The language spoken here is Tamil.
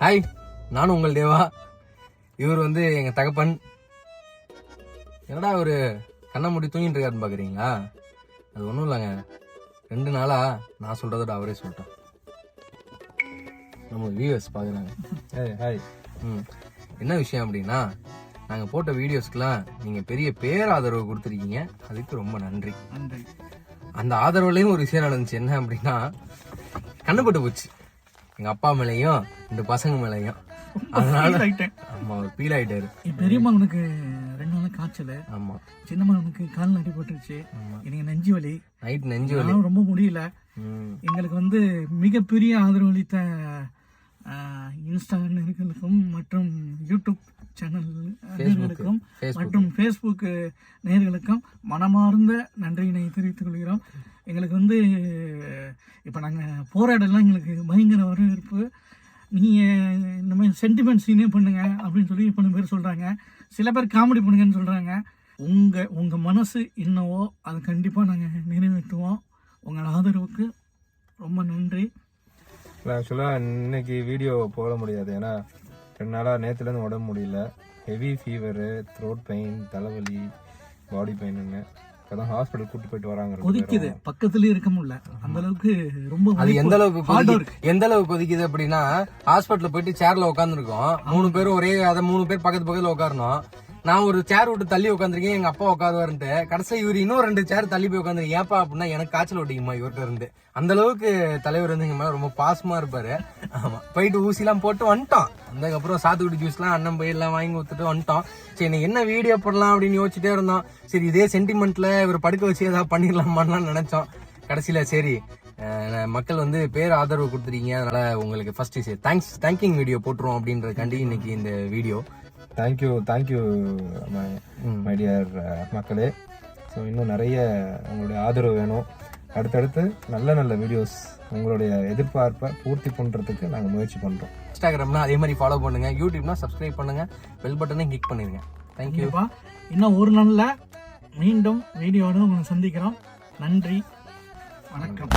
ஹாய், நானும் உங்கள் தேவா. இவர் வந்து எங்க தகப்பன். என்னடா ஒரு கண்ணை மூடி தூங்கிட்டு இருக்காருன்னு பாக்குறீங்களா? அது ஒன்றும் இல்லைங்க, 2 நாளா நான் சொல்றதோட அவரே சொல்லிட்டோம். நம்ம வியூவர்ஸ் பாக்குறாங்க. ஹாய். என்ன விஷயம் அப்படின்னா, நாங்க போட்ட வீடியோஸ்க்குலாம் நீங்க பெரிய பேராதரவு கொடுத்துருக்கீங்க. அதுக்கு ரொம்ப நன்றி. அந்த ஆதரவுலயும் ஒரு விஷயம் நடந்துச்சு. என்ன அப்படின்னா, கண்ணுப்பட்டு போச்சு எங்க அப்பா மேலையும் 2 பசங்க மேலையும். அதனால ஆமா, ஒரு ஃபீல் ஆயிட்டாரு. பெரிய மகனுக்கு 2 நாள் காய்ச்சல். ஆமா. சின்ன மகனுக்கு கால் அடிபட்டுருச்சு. எனக்கு நெஞ்சு வலி, நைட் நெஞ்சு வலி, ரொம்ப முடியல. எங்களுக்கு வந்து மிகப்பெரிய ஆதரவு அளித்த இன்ஸ்டா நேயர்களுக்கும் மற்றும் யூடியூப் சேனல் நேயர்களுக்கும் மற்றும் ஃபேஸ்புக் நேயர்களுக்கும் மனமார்ந்த நன்றியினை தெரிவித்துக் கொள்கிறோம். எங்களுக்கு வந்து இப்போ நாங்கள் போகிற இடம்லாம் எங்களுக்கு பயங்கர வரவேற்பு. நீங்கள் இந்த மாதிரி சென்டிமெண்ட் சீனே பண்ணுங்க அப்படின்னு சொல்லி இப்போ பேர் சொல்கிறாங்க. சில பேர் காமெடி பண்ணுங்கன்னு சொல்கிறாங்க. உங்கள் மனசு என்னவோ அதை கண்டிப்பாக நாங்கள் நிறைவேற்றுவோம். உங்கள் ஆதரவுக்கு ரொம்ப நன்றி. ஆக்சுவலாக இன்னைக்கு வீடியோ போட முடியாது, ஏன்னா 2 நாளாக நேற்றுலேருந்து உடம்பு முடியல. ஹெவி ஃபீவரு, த்ரோட் பெயின், தலைவலி, பாடி பெயின்னு. இப்போதான் ஹாஸ்பிட்டல் கூட்டு போயிட்டு வராங்க. கொதிக்குது, பக்கத்துலயே இருக்க முடியல, அந்த அளவுக்கு ரொம்ப. அது எந்த அளவுக்கு கொதிக்குது அப்படின்னா, ஹாஸ்பிட்டல் போயிட்டு சேர்ல உட்காந்துருக்கோம் 3 பேரும் ஒரே, அதை 3 பேர் பக்கத்துல உட்காரணும். நான் ஒரு சேர் விட்டு தள்ளி உட்காந்துருக்கேன், எங்க அப்பா உட்காருவாருன்ட்டு. கடைசி இவர் இன்னும் 2 சேர் தள்ளி போய் உட்காந்துருக்கேன். ஏப்பா அப்படின்னா, எனக்கு காய்ச்சல் ஒட்டிக்குமா இவர்கிட்ட இருந்து. அந்த அளவுக்கு தலைவர் வந்து எங்க மேல ரொம்ப பாசமா இருப்பாரு. ஆமா, போயிட்டு ஊசிலாம் போட்டு வந்துட்டோம். அதுக்கப்புறம் சாத்துக்குடி ஜூஸ்லாம் அண்ணன் போய் எல்லாம் வாங்கி கொடுத்துட்டு வந்துட்டோம். சரி, நீ என்ன வீடியோ போடலாம் அப்படின்னு யோசிச்சுட்டே இருந்தோம். சரி, இதே சென்டிமெண்ட்ல இவர் படுக்க வச்சு ஏதாவது பண்ணிடலாமான்னு நினைச்சோம். கடைசியில சரி, மக்கள் வந்து பேர் ஆதரவு கொடுத்துருக்கீங்க, அதனால உங்களுக்கு ஃபர்ஸ்ட் தேங்கிங் வீடியோ போட்டுருவோம் அப்படின்றதுக்காண்டி இன்னைக்கு இந்த வீடியோ. தேங்க்யூ மை டியர் மக்களே. ஸோ இன்னும் நிறைய உங்களுடைய ஆதரவு வேணும். அடுத்தடுத்து நல்ல வீடியோஸ் உங்களுடைய எதிர்பார்ப்பை பூர்த்தி பண்ணுறதுக்கு நாங்கள் முயற்சி பண்ணுறோம். இன்ஸ்டாகிராம்னா அதே மாதிரி ஃபாலோ பண்ணுங்க, யூடியூப்னா சப்ஸ்கிரைப் பண்ணுங்க, பெல் பட்டனை கிளிக் பண்ணிருங்க. தேங்க்யூப்பா. இன்னும் ஒரு நாளில் மீண்டும் வீடியோட உங்களை சந்திக்கிறோம். நன்றி, வணக்கம்.